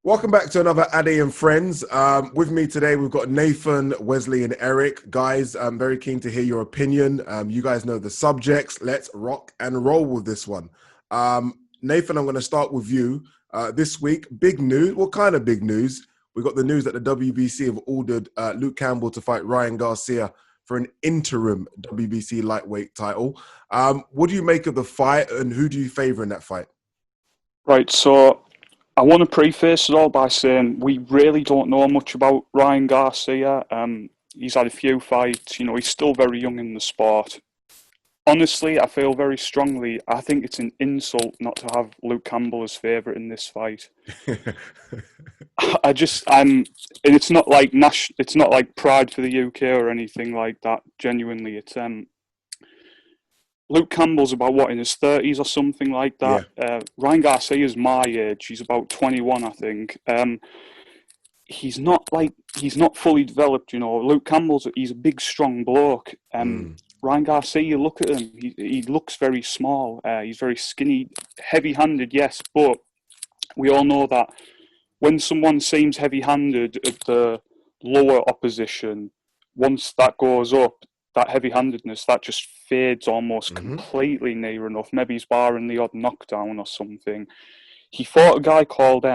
Welcome back to another Addy and Friends. With me today, we've got Nathan, Wesley, and Eric. Guys, I'm very keen to hear your opinion. You guys know the subjects. Let's rock and roll with this one. Nathan, I'm going to start with you. This week, big news. What kind of big news? We got the news that the WBC have ordered Luke Campbell to fight Ryan Garcia for an interim WBC lightweight title. What do you make of the fight, and who do you favor in that fight? Right, so I want to preface it all by saying we really don't know much about Ryan Garcia. He's had a few fights, he's still very young in the sport. Honestly, I feel very strongly, I think it's an insult not to have Luke Campbell as favourite in this fight. And it's not like it's not like pride for the UK or anything like that, genuinely. It's Luke Campbell's about in his 30s or something like that. Yeah. Ryan Garcia's my age. He's about 21, I think. He's not fully developed, Luke he's a big, strong bloke. Ryan Garcia, you look at him, he looks very small. He's very skinny, heavy-handed, yes, but we all know that when someone seems heavy-handed at the lower opposition, once that goes up, that heavy-handedness, that just fades almost completely near enough. Maybe he's barring the odd knockdown or something. He fought a guy called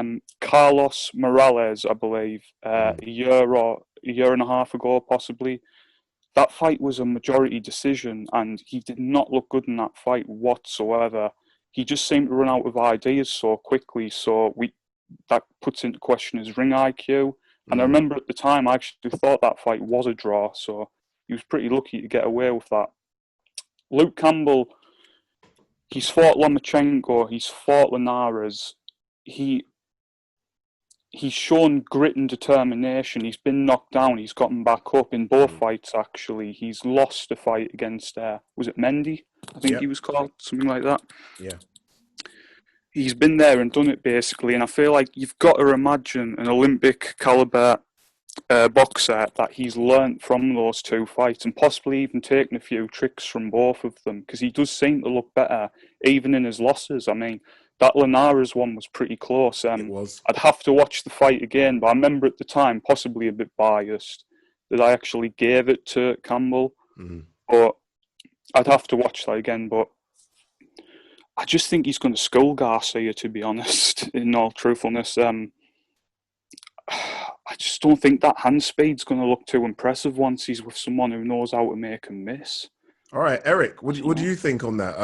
Carlos Morales, I believe, a year and a half ago, possibly. That fight was a majority decision, and he did not look good in that fight whatsoever. He just seemed to run out of ideas so quickly, that puts into question his ring IQ. And I remember at the time, I actually thought that fight was a draw, so he was pretty lucky to get away with that. Luke Campbell, he's fought Lomachenko, he's fought Linares. He's shown grit and determination. He's been knocked down. He's gotten back up in both fights, actually. He's lost a fight against, was it Mendy? I think he was called, something like that. Yeah. He's been there and done it, basically. And I feel like you've got to imagine an Olympic caliber boxer that he's learnt from those two fights and possibly even taken a few tricks from both of them, because he does seem to look better, even in his losses. I mean, that Linares one was pretty close. It was. I'd have to watch the fight again, but I remember at the time, possibly a bit biased, that I actually gave it to Campbell. But I'd have to watch that again. But I just think he's going to school Garcia, to be honest, in all truthfulness. I just don't think that hand speed's going to look too impressive once he's with someone who knows how to make him miss. All right, Eric, what do you think on that?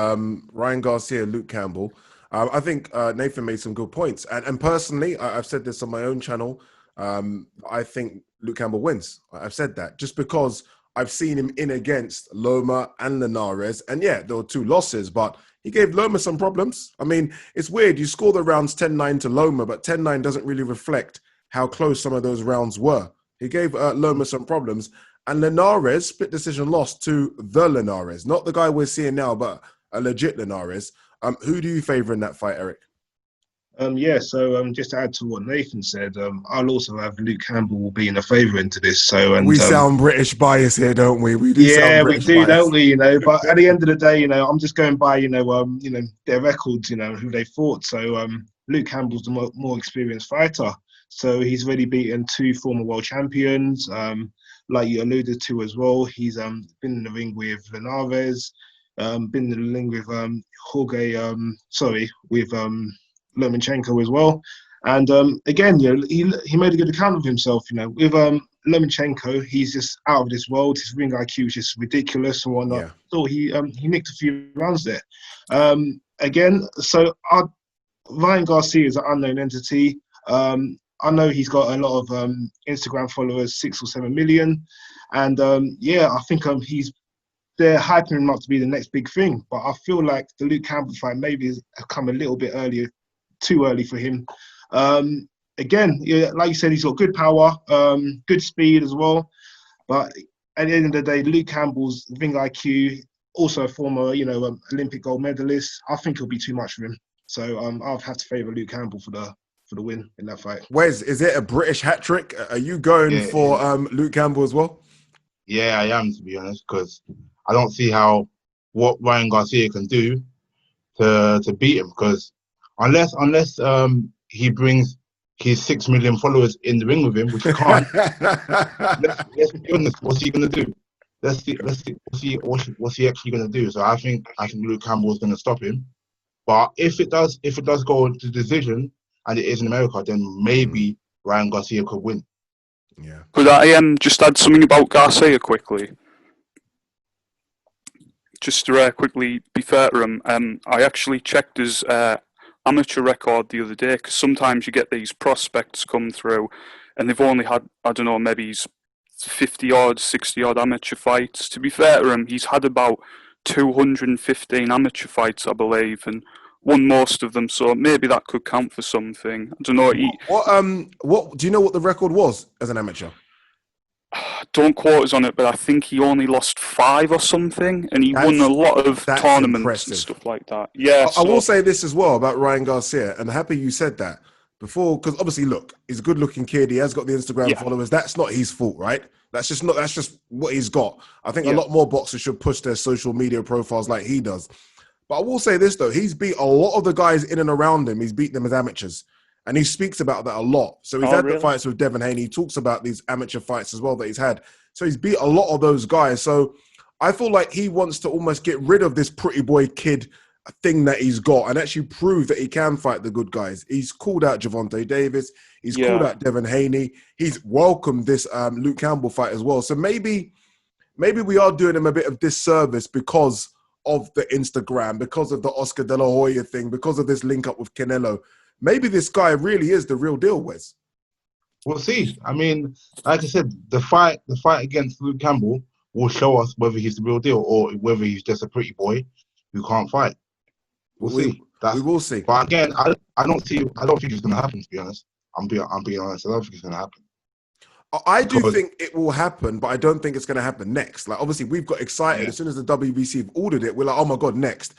Ryan Garcia, Luke Campbell. I think Nathan made some good points. And personally, I've said this on my own channel. I think Luke Campbell wins. I've said that just because I've seen him in against Loma and Linares. And yeah, there were two losses, but he gave Loma some problems. I mean, it's weird. You score the rounds 10-9 to Loma, but 10-9 doesn't really reflect how close some of those rounds were. He gave Loma some problems. And Linares, split decision loss to the Linares, not the guy we're seeing now, but a legit Linares. Who do you favor in that fight, Eric? So just to add to what Nathan said, I'll also have Luke Campbell being a favourite into this. We sound British bias here, don't we? We do. Yeah, we do, don't we? But at the end of the day, I'm just going by, their records, who they fought. So Luke Campbell's the more experienced fighter. So he's already beaten two former world champions, like you alluded to as well. He's been in the ring with Linares, been in the ring with Lomachenko as well. And again, he made a good account of himself. With Lomachenko, he's just out of this world. His ring IQ is just ridiculous and whatnot. Yeah. So he nicked a few rounds there. Ryan Garcia is an unknown entity. I know he's got a lot of Instagram followers, 6 or 7 million. And I think they're hyping him up to be the next big thing. But I feel like the Luke Campbell fight maybe has come a little bit too early for him. Like you said, he's got good power, good speed as well. But at the end of the day, Luke Campbell's ring IQ, also a former, Olympic gold medalist, I think it'll be too much for him. So I'll have to favour Luke Campbell for the win in that fight. Wes, is it a British hat trick? Are you going for Luke Campbell as well? Yeah, I am, to be honest, because I don't see what Ryan Garcia can do to beat him. Because unless he brings his 6 million followers in the ring with him, which he can't. let's be honest. What's he gonna do? Let's see. What's he actually gonna do? So I think Luke Campbell is gonna stop him. But if it does go to decision and it is in America, then maybe Ryan Garcia could win. Yeah. Could I just add something about Garcia quickly? Just to quickly be fair to him, I actually checked his amateur record the other day, because sometimes you get these prospects come through and they've only had, I don't know, maybe 50-odd, 60-odd amateur fights. To be fair to him, he's had about 215 amateur fights, I believe, and won most of them, so maybe that could count for something. I don't know. What do you know what the record was as an amateur? Don't quote us on it, but I think he only lost 5 or something, and he won a lot of tournaments and stuff like that. Yeah, I will say this as well about Ryan Garcia, and happy you said that before, because obviously, look, he's a good-looking kid. He has got the Instagram followers. That's not his fault, right? That's just what he's got. I think a lot more boxers should push their social media profiles like he does. But I will say this though, he's beat a lot of the guys in and around him. He's beat them as amateurs. And he speaks about that a lot. So he's had the fights with Devin Haney. He talks about these amateur fights as well that he's had. So he's beat a lot of those guys. So I feel like he wants to almost get rid of this pretty boy kid thing that he's got and actually prove that he can fight the good guys. He's called out Gervonta Davis. He's called out Devin Haney. He's welcomed this Luke Campbell fight as well. So maybe we are doing him a bit of disservice because of the Instagram, because of the Oscar De La Hoya thing, because of this link up with Canelo. Maybe this guy really is the real deal, Wes. We'll see. I mean, like I said, the fight against Luke Campbell will show us whether he's the real deal or whether he's just a pretty boy who can't fight. We'll see. We will see. But again, I don't think it's going to happen. To be honest, I'm being honest. I don't think it's going to happen. I do think it will happen, but I don't think it's going to happen next. Like, obviously, we've got excited as soon as the WBC have ordered it. We're like, oh my god, next!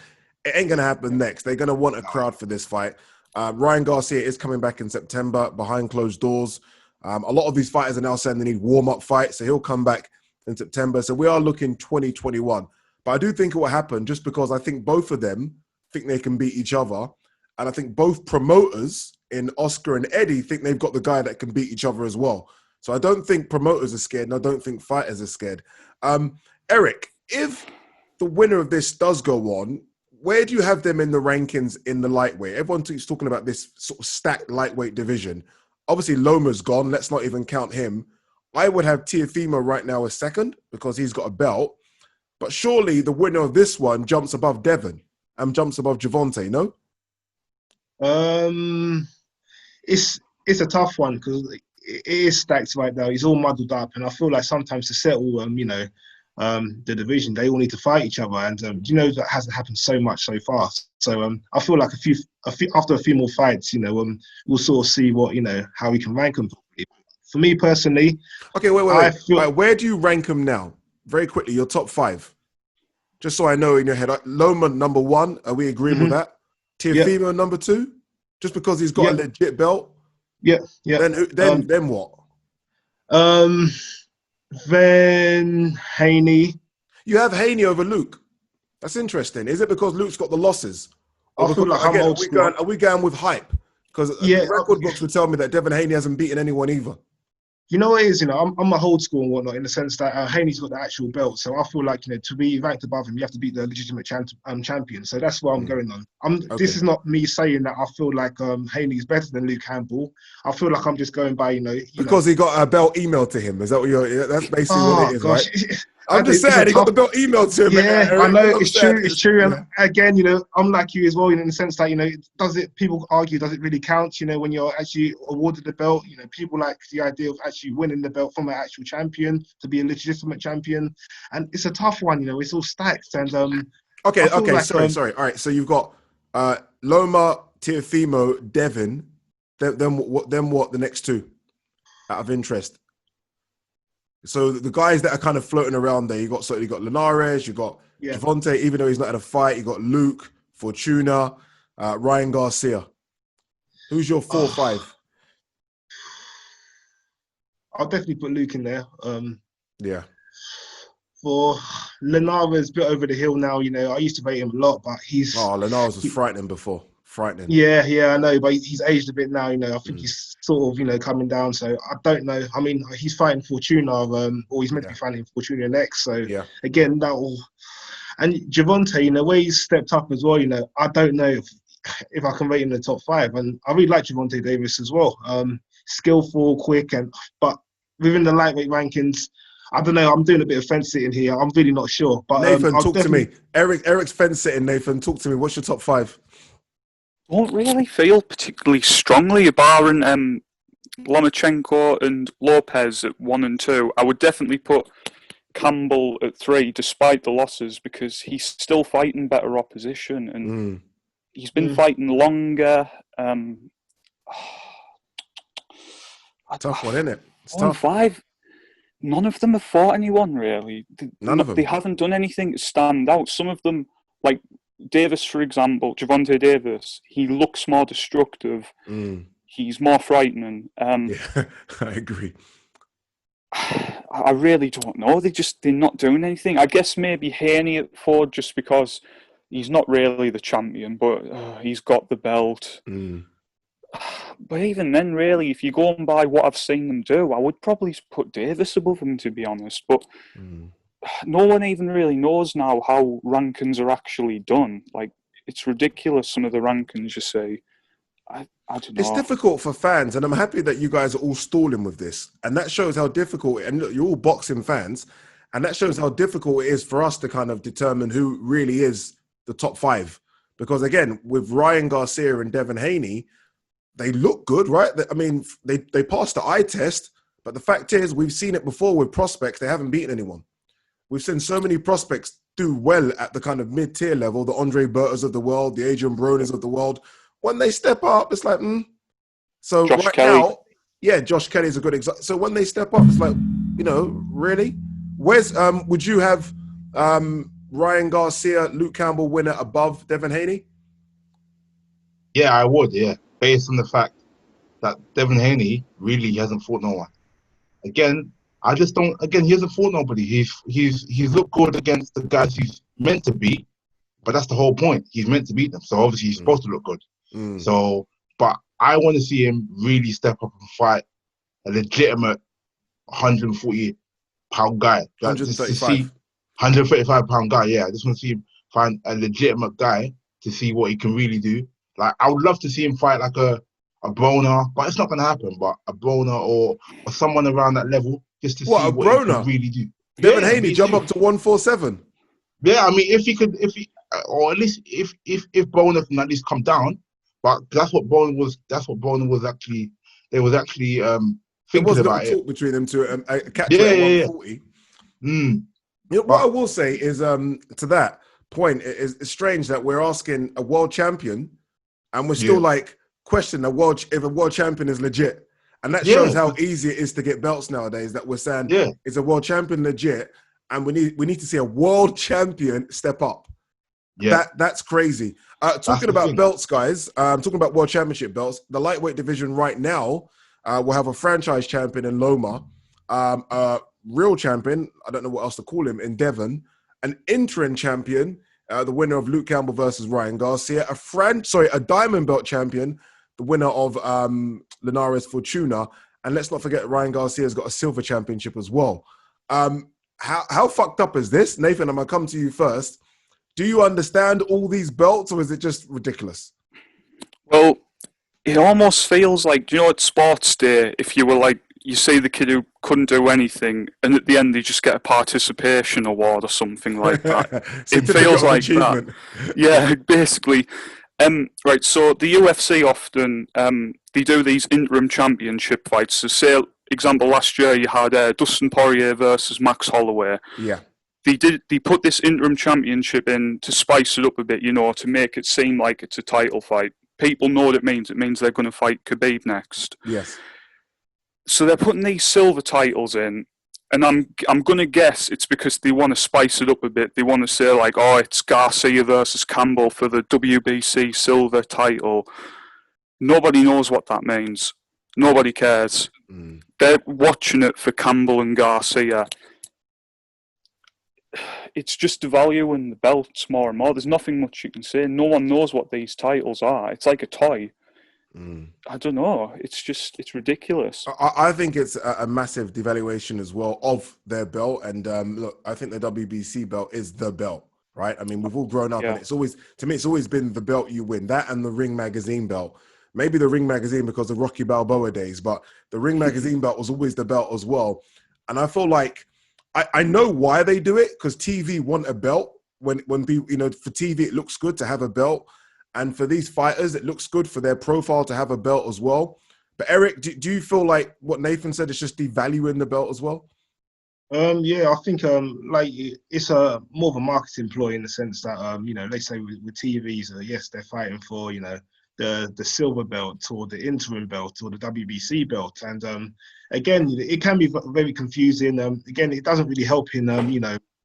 It ain't going to happen next. They're going to want a crowd for this fight. Ryan Garcia is coming back in September behind closed doors. A lot of these fighters are now saying they need warm-up fights, so he'll come back in September. So we are looking 2021. But I do think it will happen just because I think both of them think they can beat each other. And I think both promoters in Oscar and Eddie think they've got the guy that can beat each other as well. So I don't think promoters are scared, and I don't think fighters are scared. Eric, if the winner of this does go on, where do you have them in the rankings in the lightweight? Everyone keeps talking about this sort of stacked lightweight division. Obviously, Loma's gone. Let's not even count him. I would have Teofimo right now as second because he's got a belt. But surely the winner of this one jumps above Devin and jumps above Gervonta, no? It's a tough one because it is stacked right now. He's all muddled up. And I feel like sometimes to settle, the division, they all need to fight each other, and that hasn't happened so much so far. So I feel like after a few more fights, we'll sort of see what how we can rank them. For me personally, okay, wait. Where do you rank them now? Very quickly, your top 5, just so I know in your head. Loma number 1. Are we agreeing with that? Teofimo number 2, just because he's got a legit belt. Yeah. Then what? Then Haney. You have Haney over Luke. That's interesting. Is it because Luke's got the losses? I feel like are we going with hype? Because the record books would tell me that Devin Haney hasn't beaten anyone either. You know what it is, I'm a old school and whatnot in the sense that Haney's got the actual belt. So I feel like, to be ranked above him, you have to beat the legitimate champion. So that's what I'm going on. This is not me saying that I feel like Haney's better than Luke Campbell. I feel like I'm just going by, because he got a belt emailed to him. Is that what that's basically what it is, gosh. Right? I'm just saying, he got the belt emailed to him. Yeah, I know, it's true. It's true. And again, I'm like you as well, in the sense that, people argue, does it really count, when you're actually awarded the belt? People like the idea of actually winning the belt from an actual champion to be a legitimate champion. And it's a tough one, it's all stacked. And Okay, sorry. All right, so you've got Loma, Teofimo, Devin. Then what? The next 2 out of interest. So the guys that are kind of floating around there, you got Linares, you got Gervonta, even though he's not had a fight. You got Luke, Fortuna, Ryan Garcia. Who's your 4 or 5? I'll definitely put Luke in there. For Linares, a bit over the hill now. I used to rate him a lot, but he's... Linares was frightening before. frightening. Yeah, I know, but he's aged a bit now. I think he's sort of coming down. So I don't know. I mean, he's fighting Fortuna, or he's meant to be fighting Fortuna next. So again, that will. And Gervonta, the way he's stepped up as well. I don't know if I can rate him in the top 5. And I really like Gervonta Davis as well. Skillful, quick, but within the lightweight rankings, I don't know. I'm doing a bit of fence sitting here. I'm really not sure. But Nathan, talk to me. Eric's fence sitting. Nathan, talk to me. What's your top 5? Don't really feel particularly strongly, barring Lomachenko and Lopez at 1 and 2. I would definitely put Campbell at 3, despite the losses, because he's still fighting better opposition and he's been fighting longer. Tough one, isn't it? It's 1 and tough. 5. None of them have fought anyone really. None of them. They haven't done anything to stand out. Some of them, like Davis, for example, Gervonta Davis, he looks more destructive. He's more frightening. Yeah, I agree. I really don't know. They're not doing anything. I guess maybe Haney at 4, just because he's not really the champion, but he's got the belt. But even then, really, if you're going by what I've seen them do, I would probably put Davis above him, to be honest. But no one even really knows now how rankings are actually done. Like, it's ridiculous, some of the rankings you see. I don't know. It's difficult for fans, and I'm happy that you guys are all stalling with this. And that shows how difficult, and look, you're all boxing fans, and that shows how difficult it is for us to kind of determine who really is the top 5. Because again, with Ryan Garcia and Devin Haney, they look good, right? I mean, they passed the eye test, but the fact is, we've seen it before with prospects. They haven't beaten anyone. We've seen so many prospects do well at the kind of mid-tier level, the Andre Bertas of the world, the Adrian Bronas of the world. When they step up, it's like, So Josh right Kelly. now, Josh Kelly is a good example. So when they step up, it's like, really? Where's would you have Ryan Garcia, Luke Campbell winner above Devin Haney? Yeah, I would, based on the fact that Devin Haney really hasn't fought no one. Again, I just don't. Again, he hasn't fought nobody. He's looked good against the guys he's meant to beat, but that's the whole point. He's meant to beat them, so obviously he's supposed to look good. So, but I want to see him really step up and fight a legitimate 140-pound guy. 135. 135-pound guy. Yeah, I just want to see him find a legitimate guy to see what he can really do. Like, I would love to see him fight like a Broner, but it's not going to happen. But a Broner or someone around that level, just to see what he can really do. Devin Haney jump up to 147. Yeah, I mean, if or at least if Broner can at least come down. But that's what Broner was actually. They was actually thinking about it. Talk between them two. Catch at 140. What I will say is, to that point, it's strange that we're asking a world champion, and we're still like questioning if a world champion is legit. And that shows how easy it is to get belts nowadays. That we're saying, is a world champion legit? And we need to see a world champion step up. Yeah, that's crazy. Talking about belts, guys. Talking about world championship belts. The lightweight division right now, we'll have a franchise champion in Loma, a real champion. I don't know what else to call him in Devon. An interim champion, the winner of Luke Campbell versus Ryan Garcia. A diamond belt champion, the winner of Linares Fortuna. And let's not forget, Ryan Garcia's got a silver championship as well. How fucked up is this? Nathan, I'm going to come to you first. Do you understand all these belts, or is it just ridiculous? Well, it almost feels like, at Sports Day, if you were like, you see the kid who couldn't do anything, and at the end they just get a participation award or something like that. It feels like that. Yeah, basically. Right, so the UFC often, they do these interim championship fights. So say, example, last year you had Dustin Poirier versus Max Holloway. Yeah. They put this interim championship in to spice it up a bit, to make it seem like it's a title fight. People know what it means. It means they're going to fight Khabib next. Yes. So they're putting these silver titles in, and I'm going to guess it's because they want to spice it up a bit. They want to say like, it's Garcia versus Campbell for the WBC silver title. Nobody knows what that means. Nobody cares. They're watching it for Campbell and Garcia. it's just devaluing the belts more and more. There's nothing much you can say. No one knows what these titles are. It's like a toy. I don't know. It's ridiculous. I think it's a massive devaluation as well of their belt. And look, I think the WBC belt is the belt, right? I mean, we've all grown up, and it's always been the belt you win. That and the Ring Magazine belt. Maybe the Ring Magazine because of Rocky Balboa days, but the Ring Magazine belt was always the belt as well. And I feel like I know why they do it, because TV want a belt. When people, for TV it looks good to have a belt. And for these fighters, it looks good for their profile to have a belt as well. But Eric, do you feel like what Nathan said is just devaluing the belt as well? Yeah, I think like it's a more of a marketing ploy in the sense that let's say with TVs, yes, they're fighting for the silver belt or the interim belt or the WBC belt, and again, it can be very confusing. Again, it doesn't really help in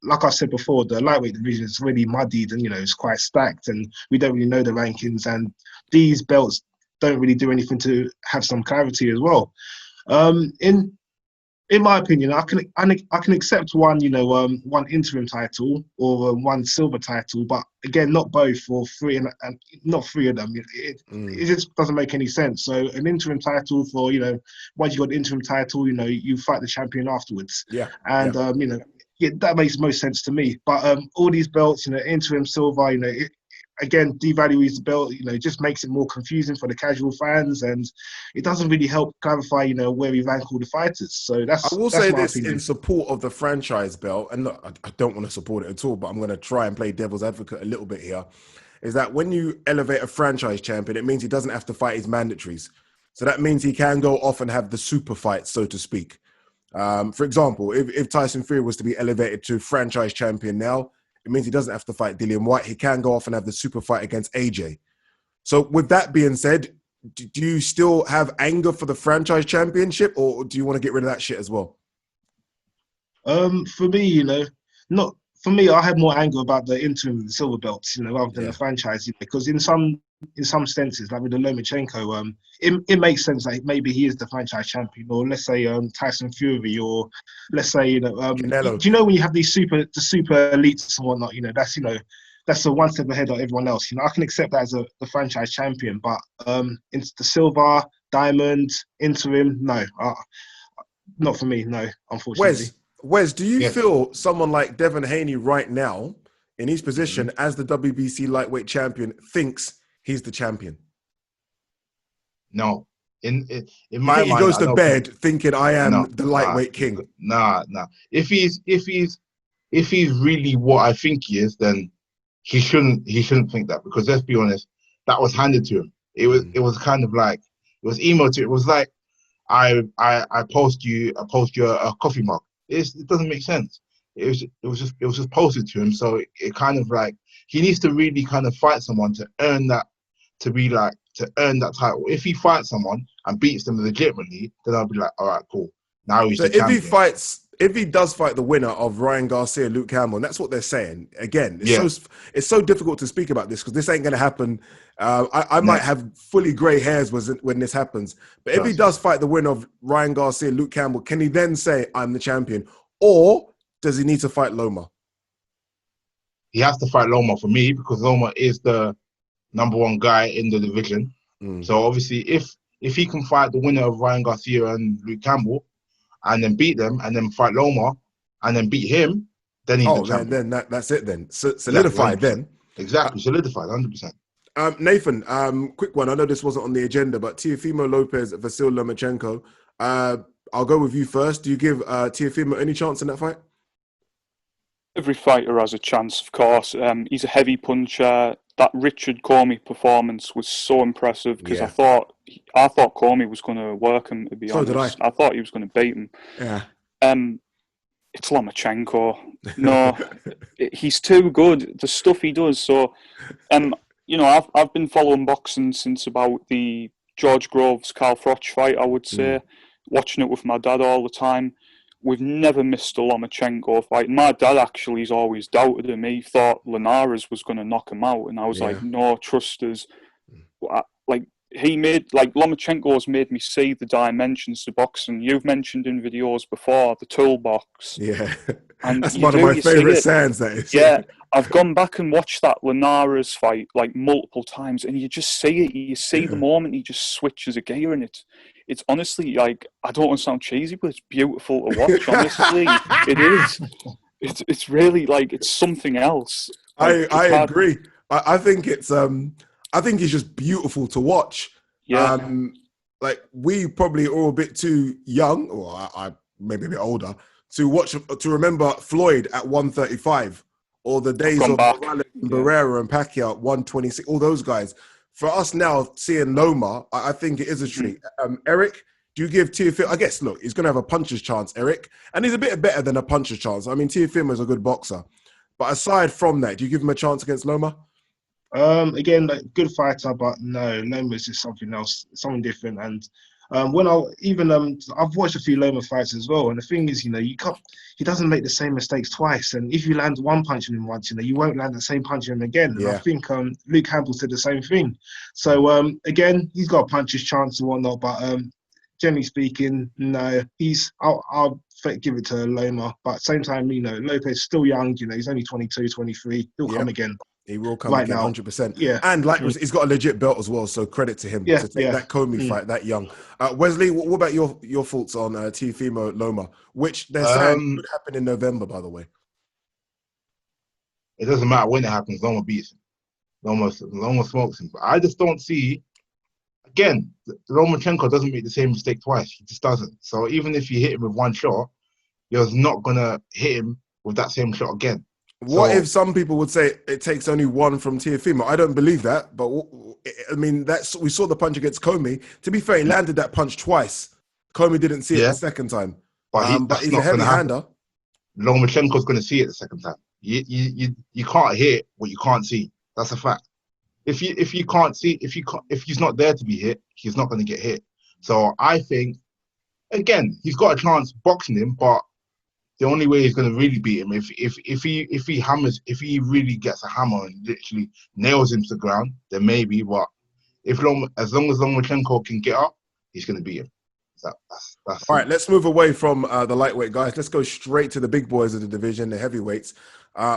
like I said before, the lightweight division is really muddied and, it's quite stacked, and we don't really know the rankings, and these belts don't really do anything to have some clarity as well. In my opinion, I can accept one interim title or one silver title, but again, not both or three, and not three of them. It just doesn't make any sense. So an interim title for once you got the interim title, you fight the champion afterwards. Yeah, and that makes most sense to me. But all these belts, interim silver, it again devalues the belt. It just makes it more confusing for the casual fans, and it doesn't really help clarify, where we rank all the fighters. So that's I will say my this opinion. in support of the franchise belt, and look, I don't want to support it at all, but I'm going to try and play devil's advocate a little bit here. Is that when you elevate a franchise champion, it means he doesn't have to fight his mandatories. So that means he can go off and have the super fight, so to speak. For example, if Tyson Fury was to be elevated to franchise champion now, it means he doesn't have to fight Dillian Whyte. He can go off and have the super fight against AJ. So with that being said, do you still have anger for the franchise championship, or do you want to get rid of that shit as well? For me, not for me. I have more anger about the interim silver belts, rather than the franchise, because in some senses, like with the Lomachenko, it makes sense that maybe he is the franchise champion, or let's say Tyson Fury, or let's say Canelo. do you know when you have these super elites and whatnot, that's a one step ahead of everyone else. I can accept that as the franchise champion, but it's the silver, diamond, interim, no, not for me, no, unfortunately. Wes, do you feel someone like Devin Haney right now, in his position as the WBC lightweight champion, thinks he's the champion? No. In You my think mind, he goes to bed thinking I am the lightweight king? Nah. If he's really what I think he is, then he shouldn't think that, because let's be honest, that was handed to him. It was kind of like, it was emo to it. It was like I post you a coffee mug. It doesn't make sense. It was just posted to him. So it kind of like, he needs to really kind of fight someone to earn that, to earn that title. If he fights someone and beats them legitimately, then I'll be like, all right, cool. Now he's the champion. If he does fight the winner of Ryan Garcia, Luke Campbell, and that's what they're saying. Again, it's so difficult to speak about this because this ain't going to happen. I might have fully grey hairs when this happens. But if he does fight the winner of Ryan Garcia, Luke Campbell, can he then say, I'm the champion? Or does he need to fight Loma? He has to fight Loma for me, because Loma is the number one guy in the division. So obviously, if he can fight the winner of Ryan Garcia and Luke Campbell, and then beat them, and then fight Loma, and then beat him, then he's the champion. Then that's it then. Solidified then. Exactly, solidified, 100%. Nathan, quick one. I know this wasn't on the agenda, but Teofimo Lopez, Vasil Lomachenko. I'll go with you first. Do you give Teofimo any chance in that fight? Every fighter has a chance, of course. He's a heavy puncher. That Richard Comey performance was so impressive, because I thought Comey was going to work him, to be honest. Did I. I thought he was going to beat him. Yeah. It's Lomachenko. No, he's too good. The stuff he does. So, I've been following boxing since about the George Groves Carl Froch fight, I would say. Watching it with my dad all the time. We've never missed a Lomachenko fight. My dad actually has always doubted him. He thought Linares was going to knock him out, and I was like, no, trust us. Like, he made, like, Lomachenko's made me see the dimensions of boxing. You've mentioned in videos before the toolbox. Yeah, And that's you one of do, my you see favorite it. sayings. That is. Yeah, I've gone back and watched that Linares fight like multiple times, and you just see it. You see the moment he just switches a gear, and it's honestly, like, I don't want to sound cheesy, but it's beautiful to watch. Honestly, it is. It's really, like, it's something else. Like, I agree. I think it's I think it's just beautiful to watch. Yeah. Like, we probably all a bit too young, or I maybe a bit older, to remember Floyd at 135, or the days of Morales and Barrera and Pacquiao at 126, all those guys. For us now, seeing Loma, I think it is a treat. Eric, do you give Teofimo? I guess, look, he's going to have a puncher's chance, Eric, and he's a bit better than a puncher's chance. I mean, Teofimo is a good boxer. But aside from that, do you give him a chance against Loma? Again, like, good fighter, but no, Loma's just something else, something different. And when I've watched a few Loma fights as well, and the thing is, you can't. He doesn't make the same mistakes twice. And if you land one punch on him once, you won't land the same punch on him again. Yeah. And I think Luke Campbell said the same thing. So again, he's got a puncher's chance and whatnot, but generally speaking, no. I'll give it to Loma, but at the same time, Lopez is still young. He's only 22, 23. He'll come again. He will come right again, now. 100%. Yeah. And like he's got a legit belt as well, so credit to him to take that Comey fight that young. Wesley, what about your thoughts on Teofimo Loma, which they're saying could happen in November, by the way? It doesn't matter when it happens. Loma beats him. Loma smokes him. But I just don't see. Again, Lomachenko doesn't make the same mistake twice. He just doesn't. So even if you hit him with one shot, you're not gonna hit him with that same shot again. What if some people would say it takes only one from Teofimo? I don't believe that, but I mean, we saw the punch against Comey. To be fair, he landed that punch twice. Comey didn't see it the second time, but he's a heavy-hander. Lomachenko's going to see it the second time. You can't hit what you can't see. That's a fact. If you can't see, if he's not there to be hit, he's not going to get hit. So I think, again, he's got a chance boxing him, but the only way he's going to really beat him if he really gets a hammer and literally nails him to the ground, then maybe. But as long as Lomachenko can get up, he's going to beat him. That's all right. Let's move away from the lightweight guys. Let's go straight to the big boys of the division, the heavyweights.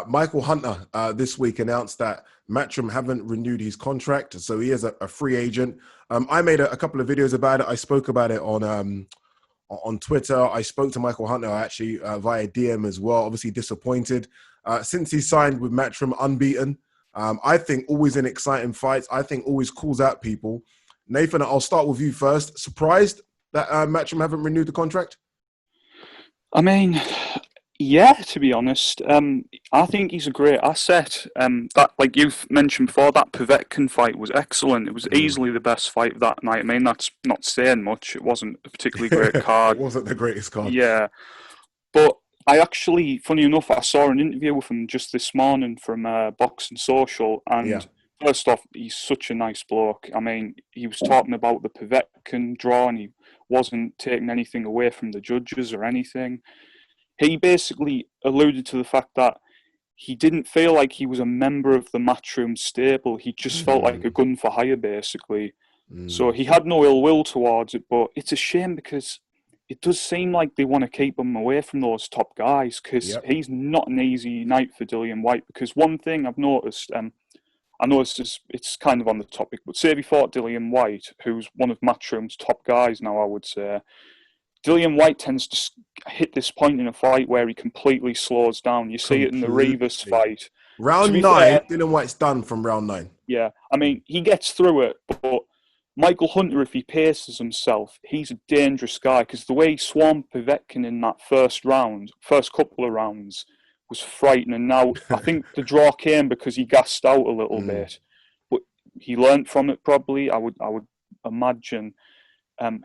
Michael Hunter this week announced that Matchroom haven't renewed his contract, so he is a free agent. I made a couple of videos about it. I spoke about it on Twitter. I spoke to Michael Hunter actually via DM as well. Obviously disappointed. Since he signed with Matchroom, unbeaten. I think always in exciting fights. I think always calls out people. Nathan, I'll start with you first. Surprised that Matchroom haven't renewed the contract? I mean, yeah, to be honest. I think he's a great asset. That, like you've mentioned before, that Povetkin fight was excellent. It was easily the best fight of that night. I mean, that's not saying much. It wasn't a particularly great card. It wasn't the greatest card. Yeah. But I actually, funny enough, I saw an interview with him just this morning from Boxing Social. And first off, he's such a nice bloke. I mean, he was talking about the Povetkin draw, and he wasn't taking anything away from the judges or anything. He basically alluded to the fact that he didn't feel like he was a member of the Matchroom stable. He just felt like a gun for hire, basically. So he had no ill will towards it, but it's a shame because it does seem like they want to keep him away from those top guys, because he's not an easy night for Dillian Whyte. Because one thing I've noticed, I know it's kind of on the topic, but say if he fought Dillian Whyte, who's one of Matchroom's top guys now, I would say, Dillian Whyte tends to hit this point in a fight where he completely slows down. You see it in the Rivas fight. Round 9, Dillian Whyte's done from round 9. Yeah. I mean, he gets through it, but Michael Hunter, if he paces himself, he's a dangerous guy, because the way he swarmed Povetkin in that first couple of rounds, was frightening. Now, I think the draw came because he gassed out a little bit, but he learned from it probably. I would imagine.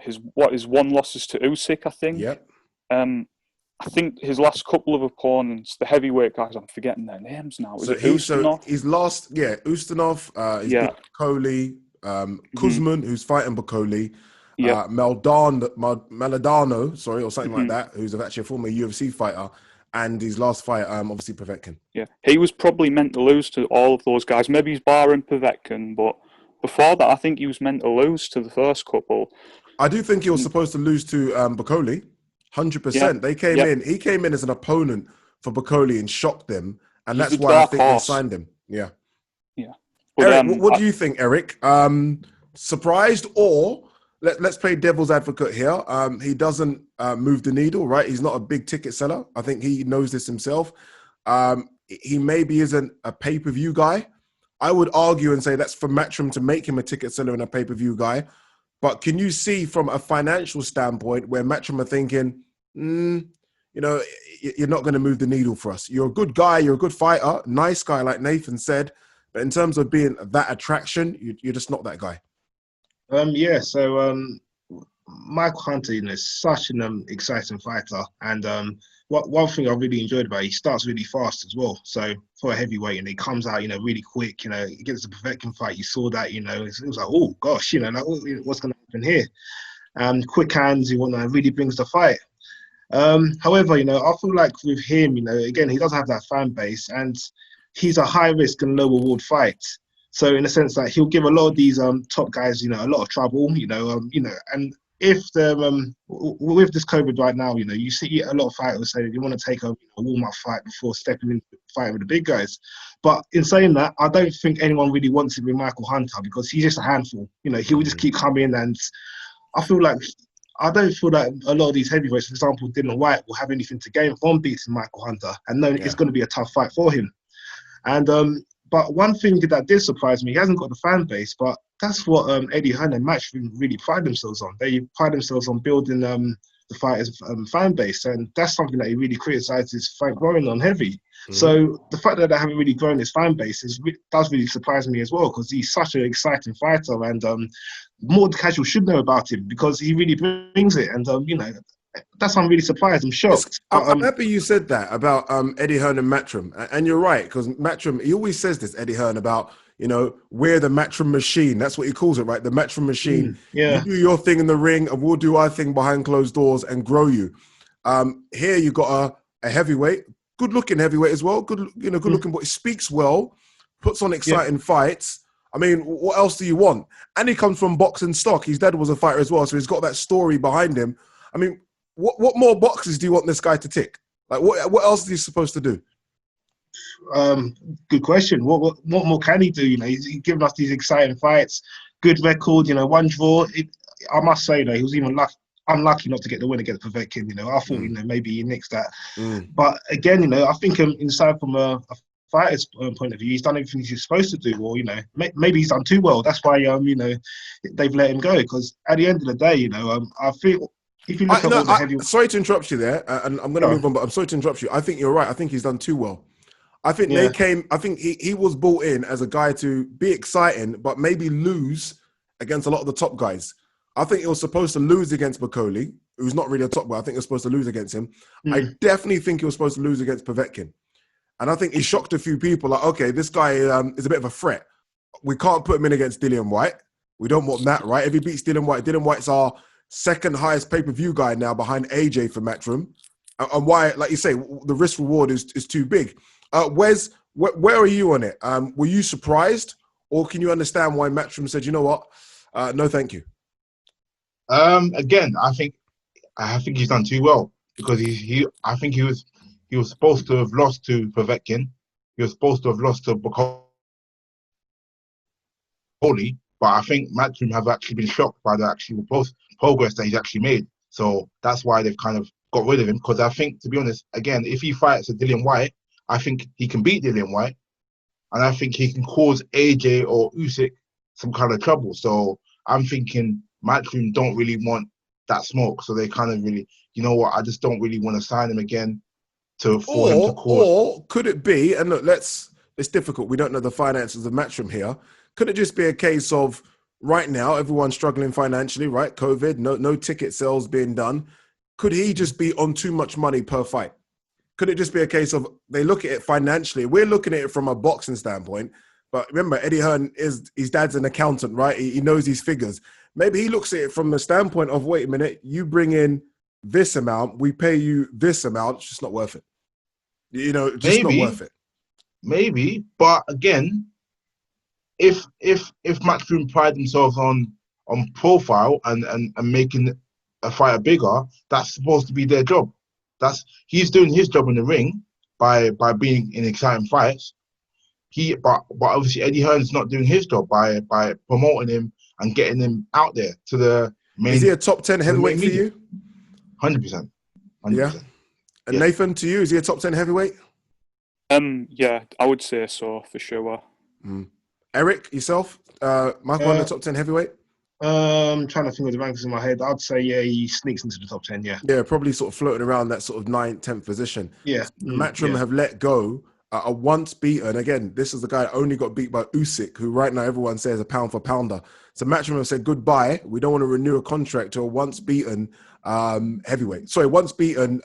His one losses to Usyk, I think. Yep. I think his last couple of opponents, the heavyweight guys, I'm forgetting their names now. Is it Ustinov? He's lost, Ustinov, he's beat Coley, Kuzman, who's fighting Bacoli, Maladano, or something like that, who's actually a former UFC fighter, and his last fight, obviously Povetkin. Yeah, he was probably meant to lose to all of those guys. Maybe he's barring Povetkin, but before that, I think he was meant to lose to the first couple. I do think he was supposed to lose to Bacoli, 100%. They came in. He came in as an opponent for Bacoli and shocked them, and He's that's the why I dark think horse. they signed him. Yeah. But, Eric, what do you think, Eric? Surprised, or let's play devil's advocate here. He doesn't move the needle, right? He's not a big ticket seller. I think he knows this himself. He maybe isn't a pay-per-view guy. I would argue and say that's for Matchroom to make him a ticket seller and a pay-per-view guy. But can you see from a financial standpoint where Matchroom are thinking, you know, you're not going to move the needle for us. You're a good guy. You're a good fighter. Nice guy, like Nathan said. But in terms of being that attraction, you're just not that guy. Michael Hunter, you know, is such an exciting fighter. And one thing I really enjoyed about it, he starts really fast as well. So for a heavyweight, and he comes out, you know, really quick. You know, against the Povetkin fight, you saw that. You know, it was like, oh gosh, you know, like, what's going to happen here? Quick hands, you want to really brings the fight. However, you know, I feel like with him, you know, again, he doesn't have that fan base, and he's a high risk and low reward fight. So in a sense that he'll give a lot of these top guys, you know, a lot of trouble, you know, and if the with this COVID right now, you know, you see a lot of fighters say they want to take a warm-up fight before stepping into the fight with the big guys. But in saying that, I don't think anyone really wants it with Michael Hunter, because he's just a handful. You know, he will just keep coming, and I don't feel like a lot of these heavyweights, for example, Dillian Whyte, will have anything to gain from beating Michael Hunter, and knowing it's going to be a tough fight for him. And but one thing that did surprise me, he hasn't got the fan base, but that's what Eddie Hearn and Matchroom really pride themselves on. They pride themselves on building the fighters' fan base, and that's something that he really criticizes Frank Warren on heavy. So the fact that they haven't really grown his fan base does really surprise me as well, because he's such an exciting fighter, and more casual should know about him, because he really brings it. And you know, that's why I'm really surprised. I'm shocked. I'm happy you said that about Eddie Hearn and Matchroom, and you're right, because Matchroom, he always says this, Eddie Hearn, about, you know, we're the Matchroom machine. That's what he calls it, right? The Matchroom machine. You do your thing in the ring, and we'll do our thing behind closed doors and grow you. Here you got a heavyweight, good-looking heavyweight as well. Good-looking, but he speaks well, puts on exciting fights. I mean, what else do you want? And he comes from boxing stock. His dad was a fighter as well, so he's got that story behind him. I mean, what more boxes do you want this guy to tick? Like, what else is he supposed to do? Good question. What more can he do? You know, he's given us these exciting fights, good record. You know, one draw. I must say though, he was even unlucky not to get the win against Povetkin. You know, I thought you know, maybe he nixed that. But again, you know, I think inside from a fighter's point of view, he's done everything he's supposed to do. Or, you know, maybe he's done too well. That's why you know, they've let him go. Because at the end of the day, you know, I feel. If you look at all the heavy... Sorry to interrupt you there, and I'm going to move on, but I'm sorry to interrupt you. I think you're right. I think he's done too well. I think I think he was brought in as a guy to be exciting, but maybe lose against a lot of the top guys. I think he was supposed to lose against Bacoli, who's not really a top guy. I think he was supposed to lose against him. I definitely think he was supposed to lose against Povetkin. And I think he shocked a few people, like, okay, this guy is a bit of a threat. We can't put him in against Dillian Whyte. We don't want that, right? If he beats Dillian Whyte's our second highest pay-per-view guy now behind AJ for Matchroom. And why, like you say, the risk reward is too big. Wes, where are you on it? Were you surprised, or can you understand why Matchroom said, you know what, no thank you? Again, I think he's done too well, because I think he was supposed to have lost to Povetkin. He was supposed to have lost to Bacoli. But I think Matchroom have actually been shocked by the actual progress that he's actually made. So that's why they've kind of got rid of him. Because I think, to be honest, again, if he fights a Dillian Whyte, I think he can beat Dillian Whyte. And I think he can cause AJ or Usyk some kind of trouble. So I'm thinking Matchroom don't really want that smoke. So they kind of really, you know what, I just don't really want to sign him again for him to cause... Or could it be, and look, it's difficult. We don't know the finances of Matchroom here. Could it just be a case of right now, everyone's struggling financially, right? COVID, no ticket sales being done. Could he just be on too much money per fight? Could it just be a case of they look at it financially? We're looking at it from a boxing standpoint. But remember, Eddie Hearn, his dad's an accountant, right? He knows these figures. Maybe he looks at it from the standpoint of, wait a minute, you bring in this amount, we pay you this amount, it's just not worth it. You know, just not worth it. Maybe, but again, if Matchroom pride themselves on profile and making a fighter bigger, that's supposed to be their job. He's doing his job in the ring by being in exciting fights. But obviously Eddie Hearn's not doing his job by promoting him and getting him out there to the main. Is he a top 10 heavyweight for you? 100%. Yeah. And Nathan, to you, is he a top 10 heavyweight? Yeah, I would say so for sure. Eric, yourself, Michael, on the top 10 heavyweight? Trying to think of the rankings in my head. I'd say he sneaks into the top 10. Yeah. Yeah, probably sort of floating around that sort of 9th, 10th position. Yeah. Matchroom have let go a once beaten. Again, this is the guy that only got beat by Usyk, who right now everyone says a pound for pounder. So Matchroom have said goodbye. We don't want to renew a contract to a once beaten heavyweight. Sorry, once beaten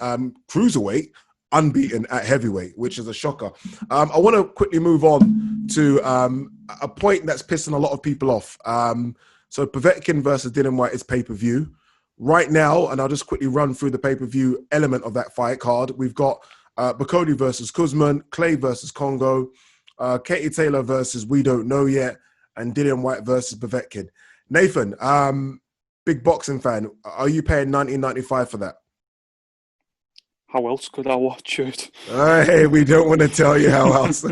cruiserweight, unbeaten at heavyweight, which is a shocker. I want to quickly move on to a point that's pissing a lot of people off. So Povetkin versus Dillian Whyte is pay-per-view. Right now, and I'll just quickly run through the pay-per-view element of that fight card. We've got Bakody versus Kuzman, Clay versus Congo, Katie Taylor versus We Don't Know Yet, and Dillian Whyte versus Povetkin. Nathan, big boxing fan. Are you paying $19.95 for that? How else could I watch it? Hey, we don't want to tell you how else.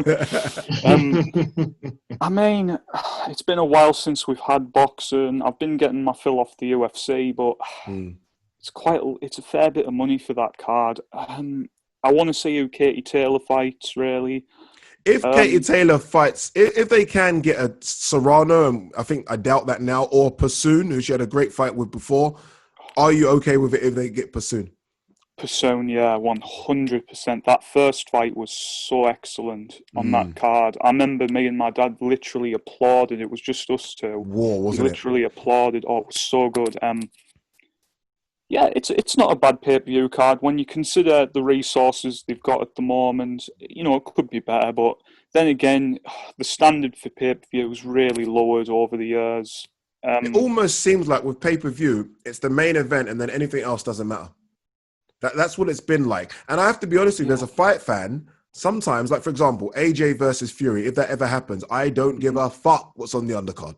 I mean, it's been a while since we've had boxing. I've been getting my fill off the UFC, but it's a fair bit of money for that card. I want to see who Katie Taylor fights, really. If Katie Taylor fights, if they can get a Serrano, and I doubt that now, or Pursoon, who she had a great fight with before, are you okay with it if they get Pursoon? Pursoon, yeah, 100%. That first fight was so excellent on that card. I remember me and my dad literally applauded. It was just us two. War, wasn't it? Literally applauded. Oh, it was so good. Yeah, it's not a bad pay-per-view card. When you consider the resources they've got at the moment, it could be better. But then again, the standard for pay-per-view has really lowered over the years. It almost seems like with pay-per-view, it's the main event and then anything else doesn't matter. That's what it's been like. And I have to be honest with you, as a fight fan, sometimes, like for example, AJ versus Fury, if that ever happens, I don't give a fuck what's on the undercard.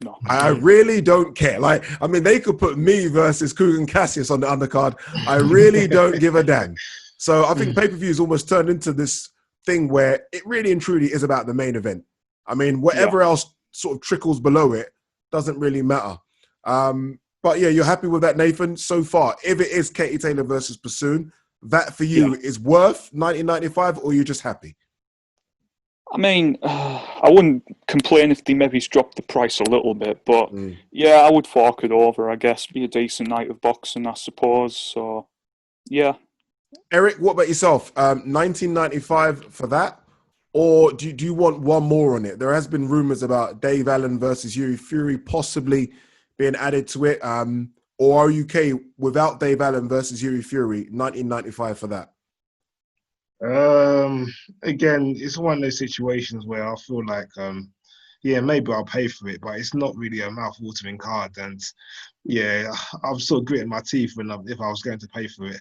No. I really don't care. They could put me versus Kugan Cassius on the undercard. I really don't give a damn. So I think pay-per-view has almost turned into this thing where it really and truly is about the main event. Whatever else sort of trickles below it doesn't really matter. But yeah, you're happy with that, Nathan, so far. If it is Katie Taylor versus Pursoon, that for you is worth $19.95, or you're just happy? I wouldn't complain if they maybe dropped the price a little bit, but yeah, I would fork it over, I guess. Be a decent night of boxing, I suppose. So, yeah. Eric, what about yourself? $19.95 for that? Or do you want one more on it? There has been rumors about Dave Allen versus Yuri Fury possibly being added to it, or are you okay without Dave Allen versus Yuri Fury, $19.95 for that? Again, it's one of those situations where I feel like, maybe I'll pay for it, but it's not really a mouth-watering card, and I'm sort of gritting my teeth if I was going to pay for it.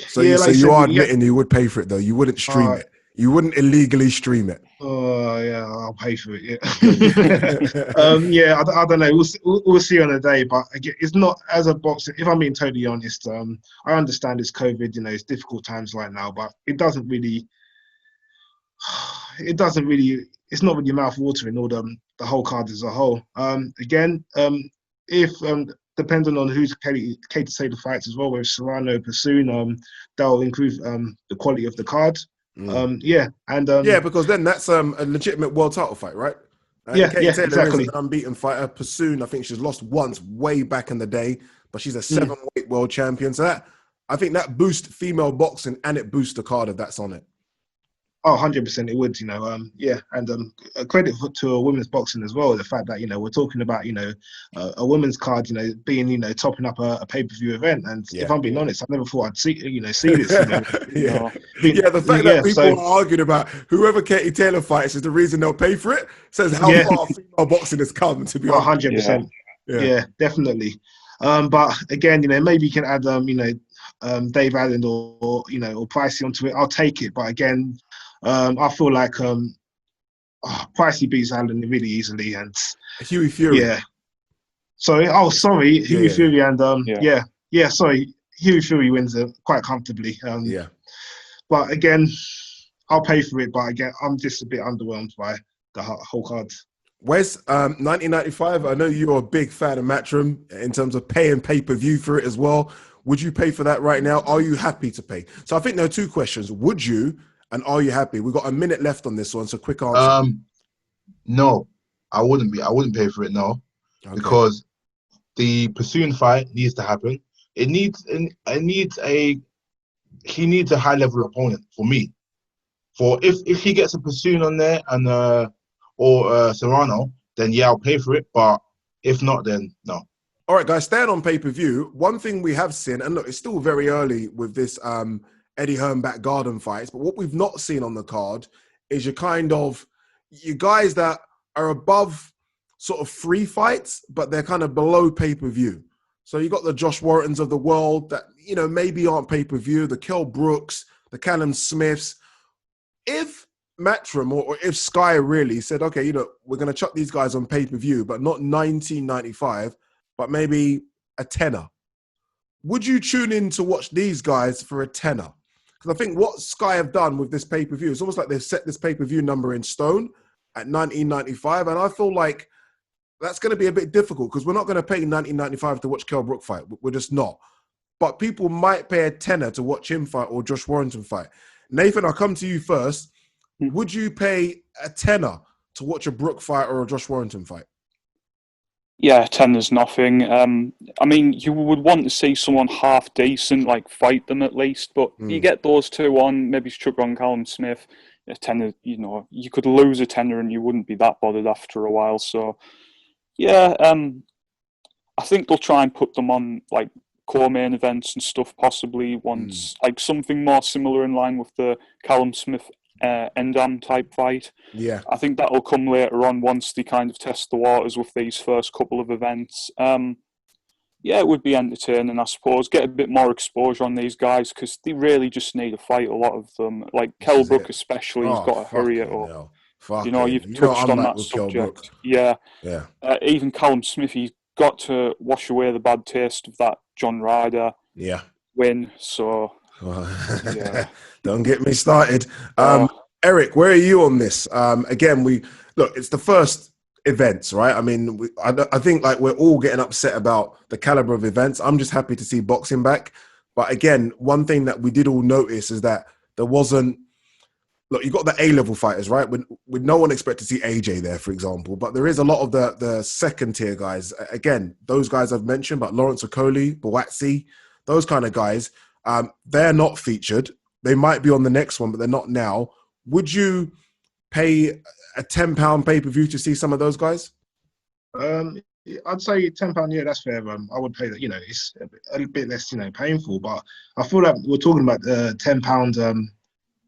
So you are admitting you would pay for it though? You wouldn't stream it? You wouldn't illegally stream it? Oh yeah, I'll pay for it. Yeah. I don't know. We'll see on the day. But again, it's not as a boxer. If I'm being totally honest, I understand it's COVID. It's difficult times right now, but it doesn't really. It's not really mouth watering or the whole card as a whole. If depending on who's Katie Taylor fights as well, with Serrano, Pursoon, that'll improve the quality of the card. Because then that's a legitimate world title fight, right? Katie Taylor exactly. is an unbeaten fighter. Pursoon, I think she's lost once way back in the day, but she's a 7-weight world champion. So I think that boosts female boxing and it boosts the card if that's on it. Oh, 100% it would, and a credit to women's boxing as well. The fact that, we're talking about, a women's card, being, topping up a pay-per-view event. And if I'm being honest, I never thought I'd see this. The fact that people are arguing about whoever Katie Taylor fights is the reason they'll pay for it says how far female boxing has come, to be honest. 100%. Yeah, definitely. But again, maybe you can add, Dave Allen or Pricey onto it. I'll take it. But again, I feel like Pricey beats Allen really easily, and Huey Fury. Yeah. Sorry. Oh, sorry. Huey Fury and sorry. Huey Fury wins it quite comfortably. Yeah. But again, I'll pay for it. But again, I'm just a bit underwhelmed by the whole card. Wes, 1995. I know you're a big fan of Matchroom in terms of paying pay-per-view for it as well. Would you pay for that right now? Are you happy to pay? So I think there are two questions. Would you, and are you happy? We've got a minute left on this one, so quick answer. No, I wouldn't be. I wouldn't pay for it, no. Okay. Because the Pursuing fight needs to happen. He needs a high-level opponent for me. For if he gets a Pursuing on there and or Serrano, then yeah, I'll pay for it. But if not, then no. All right, guys, staying on pay-per-view, one thing we have seen, and look, it's still very early with this Eddie Hearn back Garden fights, but what we've not seen on the card is you guys that are above sort of free fights, but they're kind of below pay-per-view. So you got the Josh Warringtons of the world that, maybe aren't pay-per-view, the Kell Brooks, the Callum Smiths. If Matchroom or if Sky really said, okay, we're going to chuck these guys on pay-per-view, but not $19.95, but maybe a tenner. Would you tune in to watch these guys for a tenner? Because I think what Sky have done with this pay-per-view, it's almost like they've set this pay-per-view number in stone at $19.95, and I feel like that's going to be a bit difficult because we're not going to pay $19.95 to watch Kell Brook fight. We're just not. But people might pay a tenner to watch him fight or Josh Warrington fight. Nathan, I'll come to you first. Would you pay a tenner to watch a Brook fight or a Josh Warrington fight? Yeah, tenner's nothing. I mean, you would want to see someone half decent, like fight them at least. But you get those two on, maybe chuck on Callum Smith. A tenner, you could lose a tenner and you wouldn't be that bothered after a while. So, yeah, I think they'll try and put them on like co-main events and stuff, possibly once, like something more similar in line with the Callum Smith Endam type fight. Yeah, I think that'll come later on once they kind of test the waters with these first couple of events. Yeah, it would be entertaining, I suppose. Get a bit more exposure on these guys because they really just need a fight. A lot of them, like Kell Brook especially, he's got to hurry it up. You've touched on that subject. Yeah. Even Callum Smith, he's got to wash away the bad taste of that John Ryder win. So. Yeah. Don't get me started. Eric, where are you on this? Again, it's the first events, right? I mean, I think like we're all getting upset about the caliber of events. I'm just happy to see boxing back. But again, one thing that we did all notice is that there wasn't, you got the A-level fighters, right? With no one expect to see AJ there, for example. But there is a lot of the second tier guys. Again, those guys I've mentioned, but Lawrence Okoli, Boatsi, those kind of guys, they're not featured. They might be on the next one, but they're not now. Would you pay a £10 pay-per-view to see some of those guys? I'd say £10. Yeah, that's fair. I would pay that. It's a bit less, painful. But I feel like we're talking about the £10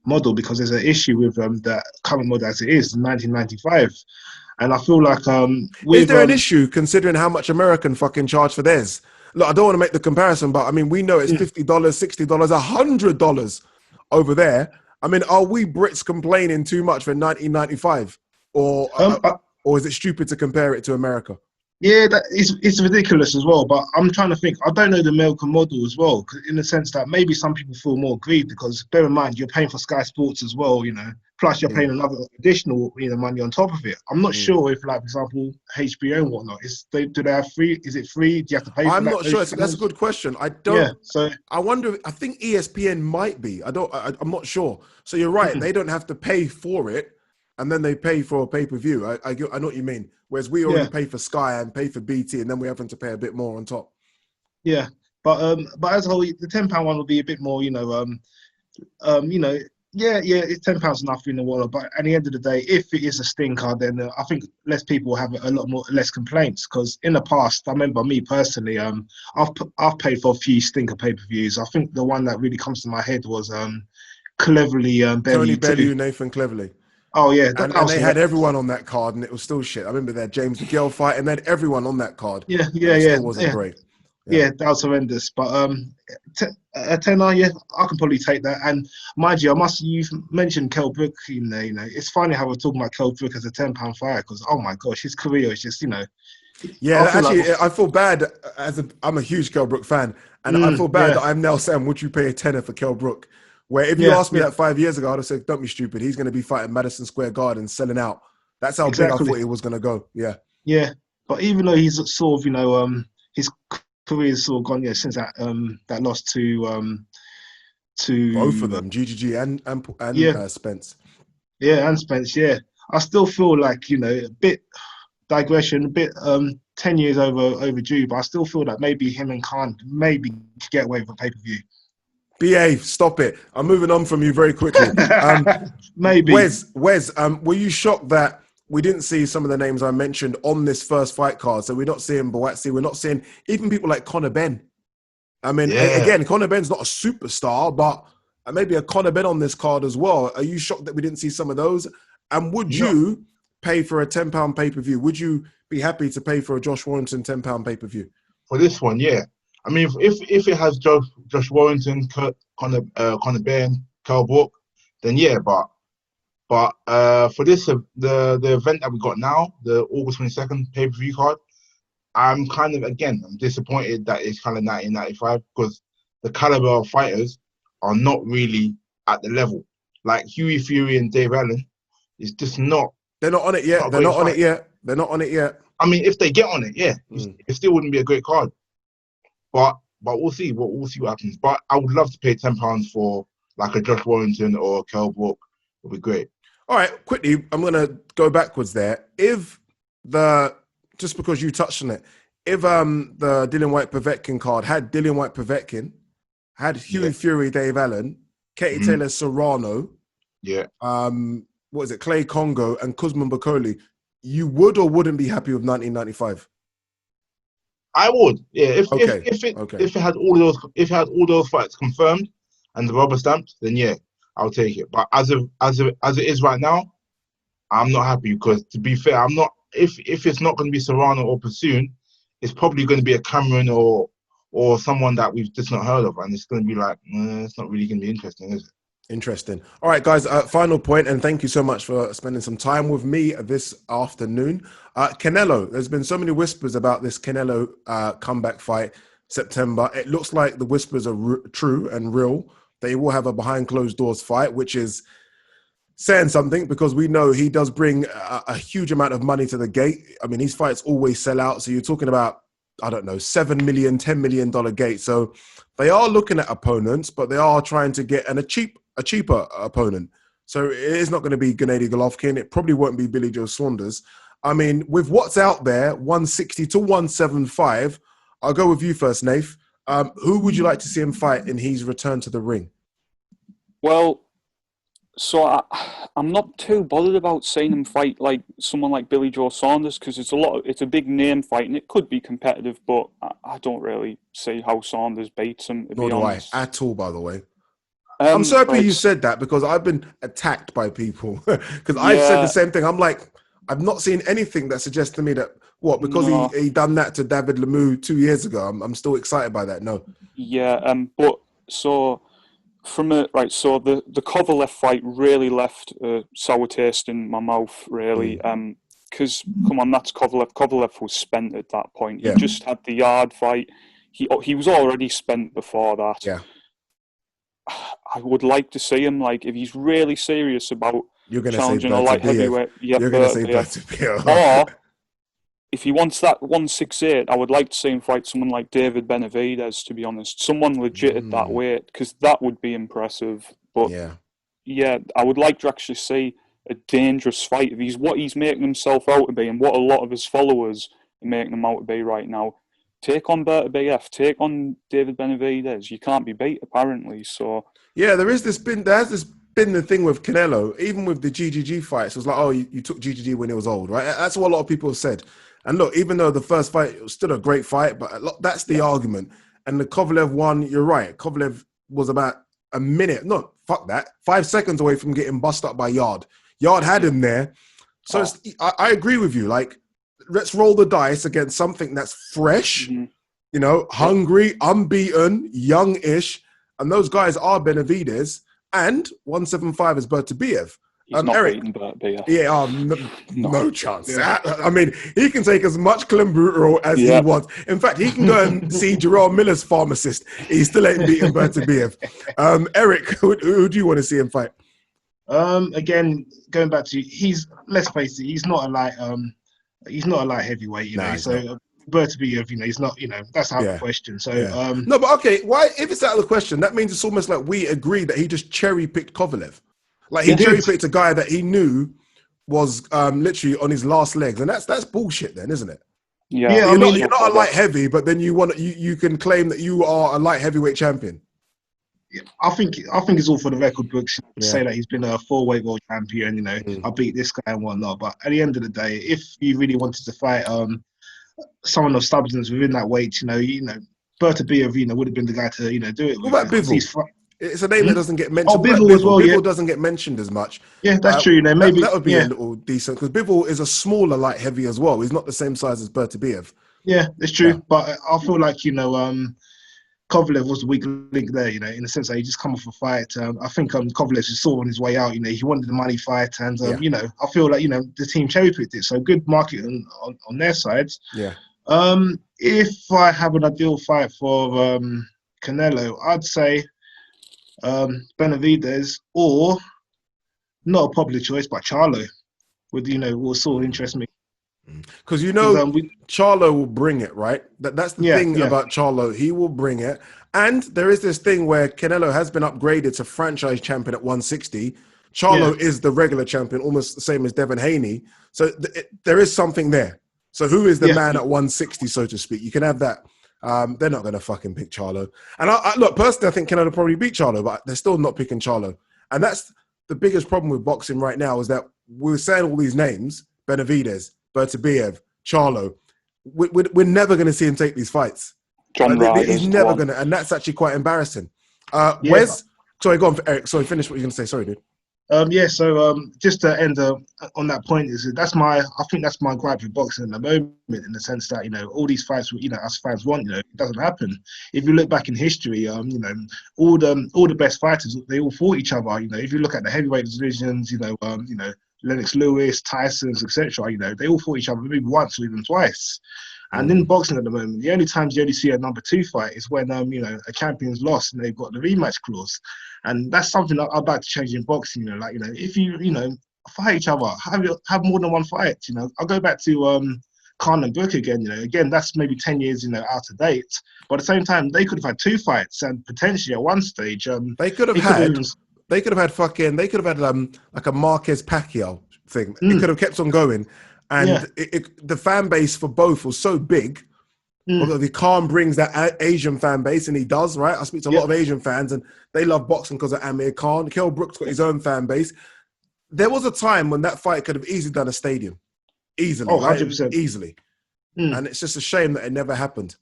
model because there's an issue with the current model as it is in 1995, and I feel like is there an issue considering how much American fucking charge for theirs? Look, I don't want to make the comparison, but I mean, we know it's $50, $60, $100 over there. I mean, are we Brits complaining too much for 1995, or is it stupid to compare it to America? Yeah, it's ridiculous as well. But I'm trying to think. I don't know the American model as well, in the sense that maybe some people feel more aggrieved because bear in mind you're paying for Sky Sports as well. Plus you're paying another additional money on top of it. I'm not sure if, like, for example, HBO and whatnot, do they have free? Is it free? Do you have to pay for that? I'm not sure. That's a good question. I don't. Yeah, so I wonder. I think ESPN might be. I'm not sure. So you're right. They don't have to pay for it, and then they pay for a pay-per-view. I know what you mean. Whereas we already pay for Sky and pay for BT, and then we're having to pay a bit more on top. Yeah, but as a whole, the £10 one will be a bit more. It's £10 enough in the world. But at the end of the day, if it is a stinker, then I think less people will have a lot less complaints. Because in the past, I remember me personally, I've paid for a few stinker pay-per-views. I think the one that really comes to my head was Cleverly Tony Bellew, Nathan Cleverly. Oh, yeah. And they had everyone on that card, and it was still shit. I remember they had James DeGale fight, and they had everyone on that card. Yeah. It still wasn't great. Yeah, that was horrendous. But a tenner, yeah, I can probably take that. And mind you, you've mentioned Kell Brook in there. It's funny how we're talking about Kell Brook as a £10 fighter because, oh my gosh, his career is just, Yeah, I feel actually, I feel bad I'm a huge Kell Brook fan, and I feel bad that I'm now saying, would you pay a tenner for Kell Brook? Where if you asked me that 5 years ago, I'd have said, don't be stupid. He's going to be fighting Madison Square Garden, selling out. That's how big I thought he was going to go. Yeah. Yeah. But even though he's sort of, his career's sort of gone, since that loss to both of them, GGG and Spence. Yeah, and Spence, yeah. I still feel like, a bit digression, a bit 10 years overdue, but I still feel that maybe him and Khan maybe get away with a pay-per-view. Behave, stop it. I'm moving on from you very quickly. Maybe. Wes, were you shocked that we didn't see some of the names I mentioned on this first fight card? So we're not seeing Boatsi, we're not seeing even people like Conor Benn. I mean, again, Conor Benn's not a superstar, but maybe a Conor Benn on this card as well. Are you shocked that we didn't see some of those? And would you pay for a £10 pay-per-view? Would you be happy to pay for a Josh Warrington £10 pay-per-view? For this one, yeah. I mean, if it has Josh Warrington, Conor Benn, Kell Brook, then yeah. But for this, the event that we got now, the August 22nd pay-per-view card, I'm disappointed that it's kind of 1995 because the caliber of fighters are not really at the level. Like Hughie Fury and Dave Allen is just not. They're not on it yet. They're not on it yet. I mean, if they get on it, yeah, it still wouldn't be a great card. But we'll see. We'll see what happens. But I would love to pay £10 for like a Josh Warrington or Kell Brook. It would be great. All right, quickly, I'm going to go backwards there. Just because you touched on it, if the Dillian Whyte Povetkin card had Dillian Whyte Povetkin, had Hughie Fury, Dave Allen, Katie Taylor Serrano, what is it, Clay Congo and Kuzman Bakoli, you would or wouldn't be happy with 1995? I would, yeah. If it had all those fights confirmed and the rubber stamped, then yeah, I'll take it. But as it is right now, I'm not happy because, to be fair, I'm not. If it's not going to be Serrano or Pursuit, it's probably going to be a Cameron or someone that we've just not heard of, and it's going to be like, it's not really going to be interesting, is it? Interesting. All right, guys, final point, and thank you so much for spending some time with me this afternoon. Canelo, there's been so many whispers about this Canelo comeback fight, September. It looks like the whispers are true and real. They will have a behind closed doors fight, which is saying something because we know he does bring a huge amount of money to the gate. I mean, these fights always sell out. So you're talking about, I don't know, $7 million, $10 million gate. So they are looking at opponents, but they are trying to get a cheaper opponent. So it is not going to be Gennady Golovkin. It probably won't be Billy Joe Saunders. I mean, with what's out there, 160 to 175, I'll go with you first, Nath. Who would you like to see him fight in his return to the ring? Well, so I'm not too bothered about seeing him fight like someone like Billy Joe Saunders because it's a big name fight and it could be competitive, but I don't really see how Saunders beats him. Nor do I at all, by the way. I'm so happy you said that because I've been attacked by people because I've said the same thing. I'm like, I've not seen anything that suggests to me that because he done that to David Lemieux 2 years ago. I'm still excited by that. No. Yeah. But so. So the Kovalev fight really left a sour taste in my mouth, really. Because, come on, that's Kovalev. Kovalev was spent at that point. He just had the yard fight. He was already spent before that. Yeah. I would like to see him, like, if he's really serious about challenging a light heavyweight. You're going to say Bertobiev. Or, if he wants that 168, I would like to see him fight someone like David Benavidez, to be honest. Someone legit at that weight, because that would be impressive. But, I would like to actually see a dangerous fight. If he's what he's making himself out to be and what a lot of his followers are making him out to be right now, take on Bertobiev, take on David Benavidez. You can't be beat, apparently. So there has been the thing with Canelo, even with the GGG fights. It was like, you took GGG when he was old, right? That's what a lot of people have said. And look, even though the first fight was still a great fight, but that's the argument. And the Kovalev one, you're right. Kovalev was about a minute, 5 seconds away from getting bust up by Yard. Yard had him there. So I agree with you. Like, let's roll the dice against something that's fresh, You know, hungry, unbeaten, young-ish, and those guys are Benavidez, and 175 is Bertabiev. He's not Eric, beating Benavidez. Yeah, No. no chance. Yeah. I mean, he can take as much clenbuterol as he wants. In fact, he can go and see Jerome Miller's pharmacist. He still ain't beating Bertabiev. Eric, who do you want to see him fight? Again, going back to let's face it, he's not a light heavyweight, you know. So Bertabiev, you know, he's not, you know, that's out of the question. So no, but okay, why? If it's out of the question, that means it's almost like we agree that he just cherry picked Kovalev. Like he cherry picked a guy that he knew was literally on his last legs, and that's bullshit, then, isn't it? Yeah, you're not a light heavy, but then you can claim that you are a light heavyweight champion. Yeah, I think it's all for the record books to say that he's been a 4-weight world champion. You know, I beat this guy and whatnot. But at the end of the day, if you really wanted to fight someone of substance within that weight, you know, Bertabiev, you know, would have been the guy to, you know, do it. What about Bivol? It's a name that doesn't get mentioned. Oh, Bivol as well. Bivol doesn't get mentioned as much. Yeah, that's true. You know, maybe that would be a little decent because Bivol is a smaller light heavy as well. He's not the same size as Bertabiev. Yeah, it's true. Yeah. But I feel like, you know, Kovalev was the weak link there, you know, in the sense that he just come off a fight. I think Kovalev just saw on his way out, you know, he wanted the money fight. And, you know, I feel like, you know, the team cherry-picked it. So good marketing on their sides. Yeah. If I have an ideal fight for Canelo, I'd say Benavidez, or not a popular choice, but Charlo will sort of interest me. Because you know Charlo will bring it, right? That's the thing about Charlo. He will bring it. And there is this thing where Canelo has been upgraded to franchise champion at 160. Charlo is the regular champion, almost the same as Devin Haney. So there is something there. So who is the man at 160, so to speak? You can have that. They're not going to fucking pick Charlo. And I look, personally, I think Canelo probably beat Charlo, but they're still not picking Charlo. And that's the biggest problem with boxing right now is that we're saying all these names, Benavidez, Bertabiev, Charlo. We're never going to see him take these fights. He's never going to, and that's actually quite embarrassing. Wes, sorry, go on, Eric. Sorry, finish what you're going to say. Sorry, dude. So just to end on that point is I think that's my gripe with boxing at the moment, in the sense that, you know, all these fights, you know, us fans want, you know, it doesn't happen. If you look back in history, you know, all the best fighters, they all fought each other. You know, if you look at the heavyweight divisions, you know, Lennox Lewis, Tyson's, etc., you know, they all fought each other maybe once or even twice. And in boxing at the moment, the only times you only see a number 2 fight is when you know, a champion's lost and they've got the rematch clause. And that's something I'd like to change in boxing, you know, like, you know, if you know, fight each other, have more than one fight, you know. I'll go back to Khan and Booker again, you know, again, that's maybe 10 years, you know, out of date. But at the same time, they could have had 2 fights and potentially at one stage, they could have had like a Marquez Pacquiao thing. It could have kept on going. And the fan base for both was so big. Although Khan brings that Asian fan base, and he does, right? I speak to a lot of Asian fans, and they love boxing because of Amir Khan. Kell Brook's got his own fan base. There was a time when that fight could have easily done a stadium. Easily. Oh, 100%. Right? Easily. And it's just a shame that it never happened.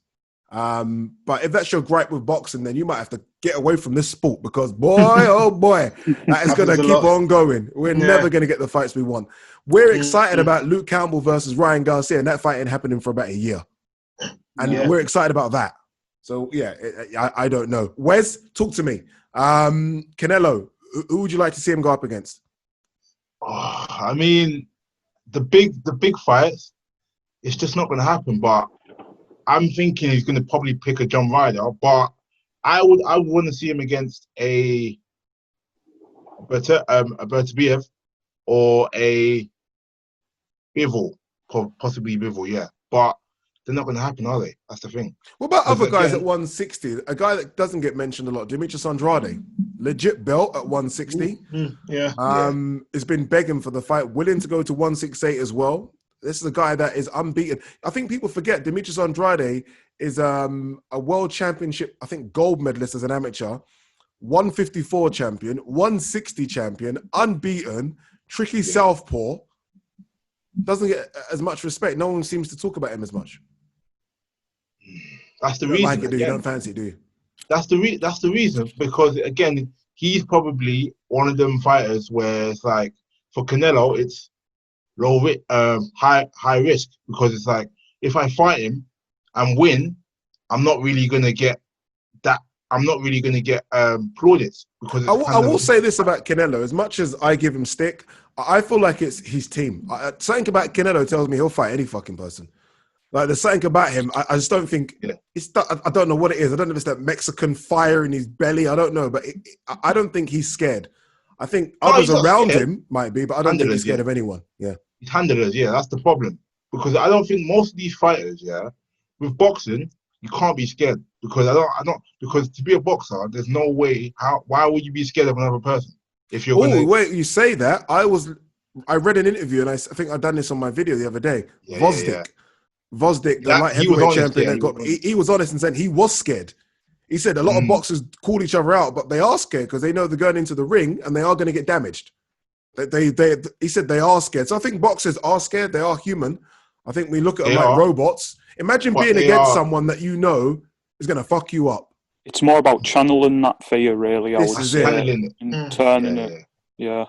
But if that's your gripe with boxing, then you might have to get away from this sport because, boy, oh boy, that is going to keep on going. We're never going to get the fights we want. We're excited about Luke Campbell versus Ryan Garcia, and that fight ain't happening for about a year. And we're excited about that. So, I don't know. Wes, talk to me. Canelo, who would you like to see him go up against? Oh, I mean, the big fights, it's just not going to happen. But I'm thinking he's going to probably pick a John Ryder. But I would want to see him against a Bertabiev or a Bivol, possibly Bivol, yeah. But they're not going to happen, are they? That's the thing. What about other guys at 160? A guy that doesn't get mentioned a lot, Demetrius Andrade. Legit belt at 160. Has been begging for the fight, willing to go to 168 as well. This is a guy that is unbeaten. I think people forget Demetrius Andrade is a world championship, I think, gold medalist as an amateur, 154 champion, 160 champion, unbeaten, tricky southpaw. Doesn't get as much respect. No one seems to talk about him as much. That's the reason. Like it, do you? Don't fancy it, do you? That's the reason, because again, he's probably one of them fighters where it's like, for Canelo, it's high risk, because it's like, if I fight him and win, I'm not really gonna get that. I'm not really gonna get plaudits because it's I will say this about Canelo: as much as I give him stick, I feel like it's his team. Something about Canelo tells me he'll fight any fucking person. Like there's something about him. I just don't think it's. I don't know what it is. I don't know if it's that Mexican fire in his belly. I don't know, but I don't think he's scared. I think others around him might be, but I don't think he's scared of anyone. Yeah, he's handlers. Yeah, that's the problem because I don't think most of these fighters, with boxing, you can't be scared because because to be a boxer, there's no way. Why would you be scared of another person if you're? Oh wait, you say that? I read an interview and I think I done this on my video the other day. Vosdick, the light heavyweight champion, he was honest and said he was scared. He said a lot of boxers call each other out, but they are scared because they know they're going into the ring and they are going to get damaged. He said they are scared. So I think boxers are scared. They are human. I think we look at them like robots. Imagine being against someone that you know is going to fuck you up. It's more about channeling that fear, really. I would say, and turning it. Yeah.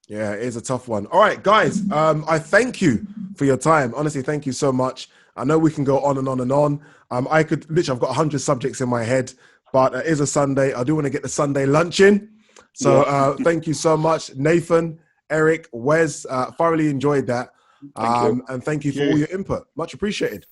Yeah, it is a tough one. All right, guys, I thank you for your time. Honestly, thank you so much. I know we can go on and on and on. I could literally, I've got 100 subjects in my head, but it is a Sunday. I do want to get the Sunday lunch in. So thank you so much, Nathan, Eric, Wes. Thoroughly enjoyed that. And thank you for all your input. Much appreciated.